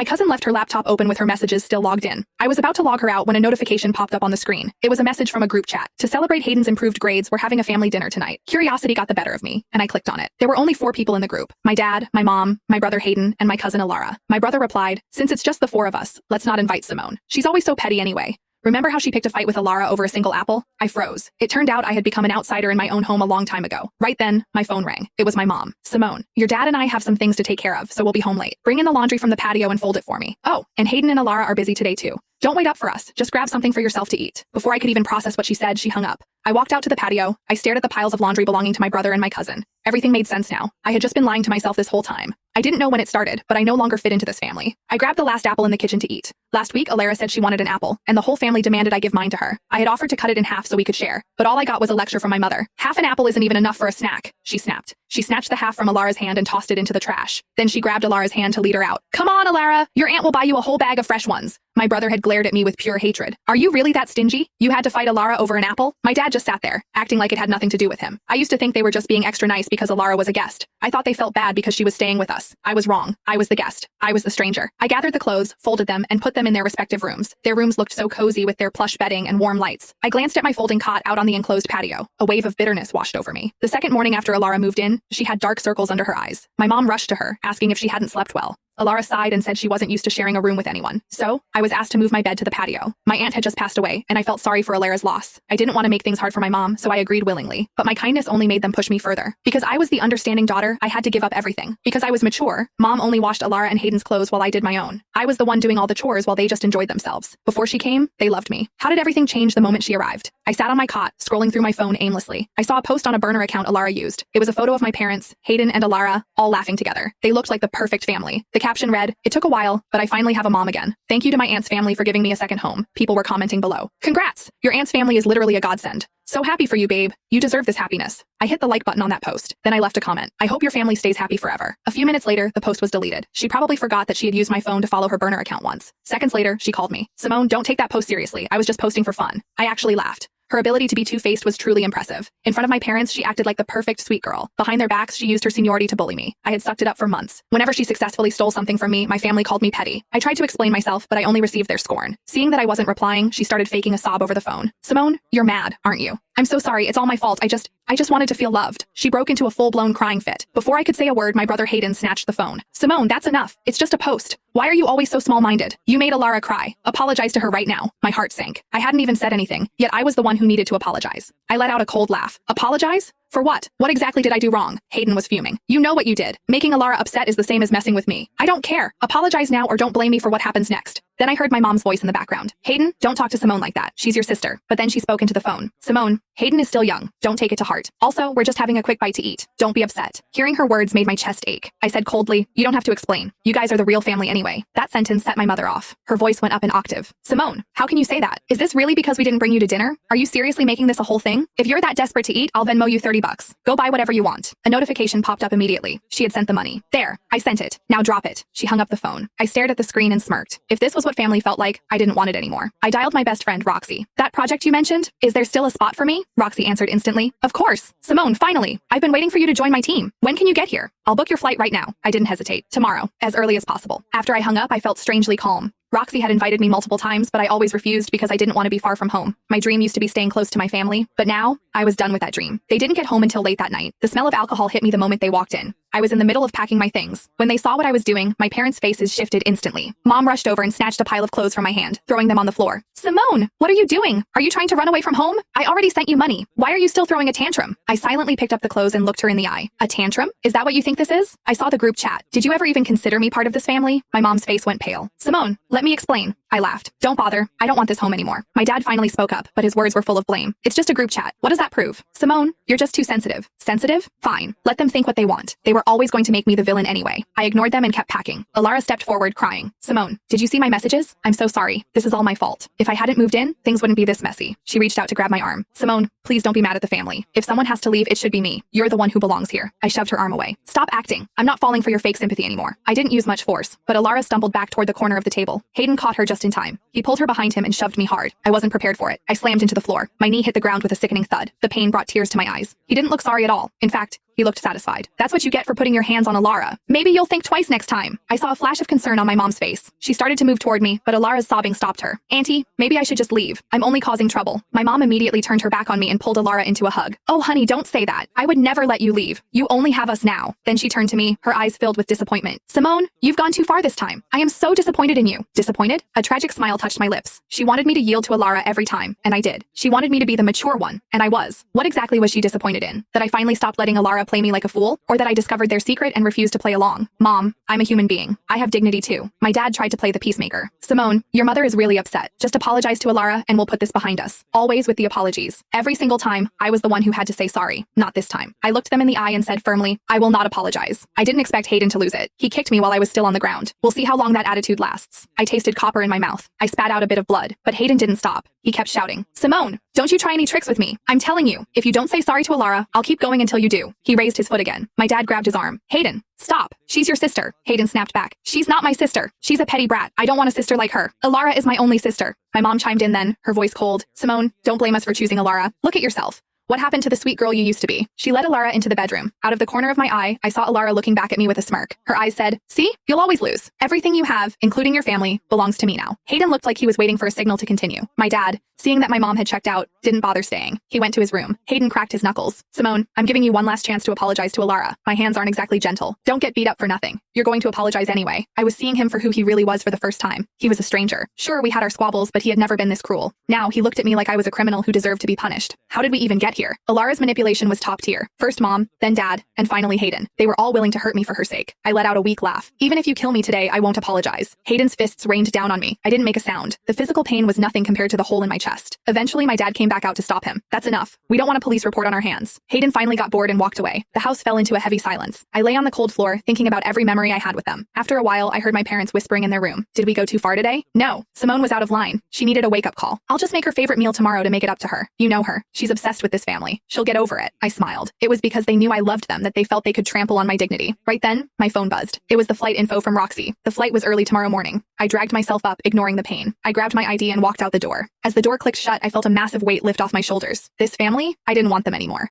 My cousin left her laptop open with her messages still logged in. I was about to log her out when a notification popped up on the screen. It was a message from a group chat. To celebrate Hayden's improved grades, we're having a family dinner tonight. Curiosity got the better of me, and I clicked on it. There were only 4 people in the group. My dad, my mom, my brother Hayden, and my cousin Alara. My brother replied, "Since it's just the 4 of us, let's not invite Simone. She's always so petty anyway. Remember how she picked a fight with Alara over a single apple?" I froze. It turned out I had become an outsider in my own home a long time ago. Right then, my phone rang. It was my mom. "Simone, your dad and I have some things to take care of, so we'll be home late. Bring in the laundry from the patio and fold it for me. Oh, and Hayden and Alara are busy today too. Don't wait up for us. Just grab something for yourself to eat." Before I could even process what she said, she hung up. I walked out to the patio. I stared at the piles of laundry belonging to my brother and my cousin. Everything made sense now. I had just been lying to myself this whole time. I didn't know when it started, but I no longer fit into this family. I grabbed the last apple in the kitchen to eat. Last week, Alara said she wanted an apple, and the whole family demanded I give mine to her. I had offered to cut it in half so we could share, but all I got was a lecture from my mother. "Half an apple isn't even enough for a snack," she snapped. She snatched the half from Alara's hand and tossed it into the trash. Then she grabbed Alara's hand to lead her out. "Come on, Alara, your aunt will buy you a whole bag of fresh ones." My brother had glared at me with pure hatred. "Are you really that stingy? You had to fight Alara over an apple?" My dad just sat there, acting like it had nothing to do with him. I used to think they were just being extra nice because Alara was a guest. I thought they felt bad because she was staying with us. I was wrong. I was the guest. I was the stranger. I gathered the clothes, folded them, and put them in their respective rooms. Their rooms looked so cozy with their plush bedding and warm lights. I glanced at my folding cot out on the enclosed patio. A wave of bitterness washed over me. The second morning after Alara moved in, she had dark circles under her eyes. My mom rushed to her, asking if she hadn't slept well. Alara sighed and said she wasn't used to sharing a room with anyone. So, I was asked to move my bed to the patio. My aunt had just passed away, and I felt sorry for Alara's loss. I didn't want to make things hard for my mom, so I agreed willingly. But my kindness only made them push me further. Because I was the understanding daughter, I had to give up everything. Because I was mature, Mom only washed Alara and Hayden's clothes while I did my own. I was the one doing all the chores while they just enjoyed themselves. Before she came, they loved me. How did everything change the moment she arrived? I sat on my cot, scrolling through my phone aimlessly. I saw a post on a burner account Alara used. It was a photo of my parents, Hayden and Alara, all laughing together. They looked like the perfect family. The caption read, "It took a while, but I finally have a mom again. Thank you to my aunt's family for giving me a second home." People were commenting below. "Congrats! Your aunt's family is literally a godsend. So happy for you, babe. You deserve this happiness." I hit the like button on that post. Then I left a comment. "I hope your family stays happy forever." A few minutes later, the post was deleted. She probably forgot that she had used my phone to follow her burner account once. Seconds later, she called me. "Simone, don't take that post seriously. I was just posting for fun." I actually laughed. Her ability to be two-faced was truly impressive. In front of my parents, she acted like the perfect sweet girl. Behind their backs, she used her seniority to bully me. I had sucked it up for months. Whenever she successfully stole something from me, my family called me petty. I tried to explain myself, but I only received their scorn. Seeing that I wasn't replying, she started faking a sob over the phone. "Simone, you're mad, aren't you? I'm so sorry, it's all my fault. I just wanted to feel loved." She broke into a full-blown crying fit. Before I could say a word, my brother Hayden snatched the phone. "Simone, that's enough. It's just a post. Why are you always so small-minded? You made Alara cry. Apologize to her right now." My heart sank. I hadn't even said anything, yet I was the one who needed to apologize. I let out a cold laugh. "Apologize? For what? What exactly did I do wrong?" Hayden was fuming. "You know what you did. Making Alara upset is the same as messing with me. I don't care. Apologize now or don't blame me for what happens next." Then I heard my mom's voice in the background. "Hayden, don't talk to Simone like that. She's your sister." But then she spoke into the phone. "Simone, Hayden is still young. Don't take it to heart. Also, we're just having a quick bite to eat. Don't be upset." Hearing her words made my chest ache. I said coldly, "You don't have to explain. You guys are the real family anyway." That sentence set my mother off. Her voice went up an octave. "Simone, how can you say that? Is this really because we didn't bring you to dinner? Are you seriously making this a whole thing? If you're that desperate to eat, I'll Venmo you $30. Go buy whatever you want." A notification popped up immediately. She had sent the money. "There, I sent it. Now drop it." She hung up the phone. I stared at the screen and smirked. If this was what family felt like, I didn't want it anymore. I dialed my best friend, Roxy. "That project you mentioned, is there still a spot for me?" Roxy answered instantly. "Of course. Simone, finally. I've been waiting for you to join my team. When can you get here?" "I'll book your flight right now." I didn't hesitate. "Tomorrow, as early as possible." After I hung up, I felt strangely calm. Roxy had invited me multiple times, but I always refused because I didn't want to be far from home. My dream used to be staying close to my family, but now, I was done with that dream. They didn't get home until late that night. The smell of alcohol hit me the moment they walked in. I was in the middle of packing my things. When they saw what I was doing, my parents' faces shifted instantly. Mom rushed over and snatched a pile of clothes from my hand, throwing them on the floor. "Simone, what are you doing? Are you trying to run away from home? I already sent you money. Why are you still throwing a tantrum?" I silently picked up the clothes and looked her in the eye. "A tantrum? Is that what you think this is?" I saw the group chat. "Did you ever even consider me part of this family?" My mom's face went pale. "Simone, let me explain." I laughed. "Don't bother. I don't want this home anymore." My dad finally spoke up, but his words were full of blame. "It's just a group chat. What does that prove?" "Simone, you're just too sensitive." "Sensitive? Fine. Let them think what they want. They were always going to make me the villain anyway." I ignored them and kept packing. Alara stepped forward, crying. "Simone, did you see my messages? I'm so sorry. This is all my fault. If I hadn't moved in, things wouldn't be this messy." She reached out to grab my arm. "Simone, please don't be mad at the family. If someone has to leave, it should be me. You're the one who belongs here." I shoved her arm away. "Stop acting. I'm not falling for your fake sympathy anymore." I didn't use much force, but Alara stumbled back toward the corner of the table. Hayden caught her just in time. He pulled her behind him and shoved me hard. I wasn't prepared for it. I slammed into the floor. My knee hit the ground with a sickening thud. The pain brought tears to my eyes. He didn't look sorry at all. In fact, he He looked satisfied. That's what you get for putting your hands on Alara. Maybe you'll think twice next time. I saw a flash of concern on my mom's face. She started to move toward me, but Alara's sobbing stopped her. Auntie, maybe I should just leave. I'm only causing trouble. My mom immediately turned her back on me and pulled Alara into a hug. Oh honey, don't say that. I would never let you leave. You only have us now. Then she turned to me, her eyes filled with disappointment. Simone, you've gone too far this time. I am so disappointed in you. Disappointed? A tragic smile touched my lips. She wanted me to yield to Alara every time, and I did. She wanted me to be the mature one, and I was. What exactly was she disappointed in? That I finally stopped letting Alara play me like a fool? Or that I discovered their secret and refused to play along? Mom, I'm a human being. I have dignity too. My dad tried to play the peacemaker. Simone, your mother is really upset. Just apologize to Alara and we'll put this behind us. Always with the apologies. Every single time, I was the one who had to say sorry. Not this time. I looked them in the eye and said firmly, I will not apologize. I didn't expect Hayden to lose it. He kicked me while I was still on the ground. We'll see how long that attitude lasts. I tasted copper in my mouth. I spat out a bit of blood, but Hayden didn't stop. He kept shouting, Simone, don't you try any tricks with me. I'm telling you, if you don't say sorry to Alara, I'll keep going until you do. He raised his foot again. My dad grabbed his arm. Hayden, stop. She's your sister. Hayden snapped back. She's not my sister. She's a petty brat. I don't want a sister like her. Alara is my only sister. My mom chimed in then, her voice cold. Simone, don't blame us for choosing Alara. Look at yourself. What happened to the sweet girl you used to be? She led Alara into the bedroom. Out of the corner of my eye, I saw Alara looking back at me with a smirk. Her eyes said, see? You'll always lose. Everything you have, including your family, belongs to me now. Hayden looked like he was waiting for a signal to continue. My dad, seeing that my mom had checked out, didn't bother staying. He went to his room. Hayden cracked his knuckles. Simone, I'm giving you one last chance to apologize to Alara. My hands aren't exactly gentle. Don't get beat up for nothing. You're going to apologize anyway. I was seeing him for who he really was for the first time. He was a stranger. Sure, we had our squabbles, but he had never been this cruel. Now, he looked at me like I was a criminal who deserved to be punished. How did we even get here? Alara's manipulation was top tier. First mom, then dad, and finally Hayden. They were all willing to hurt me for her sake. I let out a weak laugh. Even if you kill me today, I won't apologize. Hayden's fists rained down on me. I didn't make a sound. The physical pain was nothing compared to the hole in my chest. Eventually, my dad came back out to stop him. That's enough. We don't want a police report on our hands. Hayden finally got bored and walked away. The house fell into a heavy silence. I lay on the cold floor, thinking about every memory I had with them. After a while, I heard my parents whispering in their room. Did we go too far today? No. Simone was out of line. She needed a wake-up call. I'll just make her favorite meal tomorrow to make it up to her. You know her. She's obsessed with this family. She'll get over it. I smiled. It was because they knew I loved them that they felt they could trample on my dignity. Right then, my phone buzzed. It was the flight info from Roxy. The flight was early tomorrow morning. I dragged myself up, ignoring the pain. I grabbed my ID and walked out the door. As the door clicked shut, I felt a massive weight lift off my shoulders. This family? I didn't want them anymore.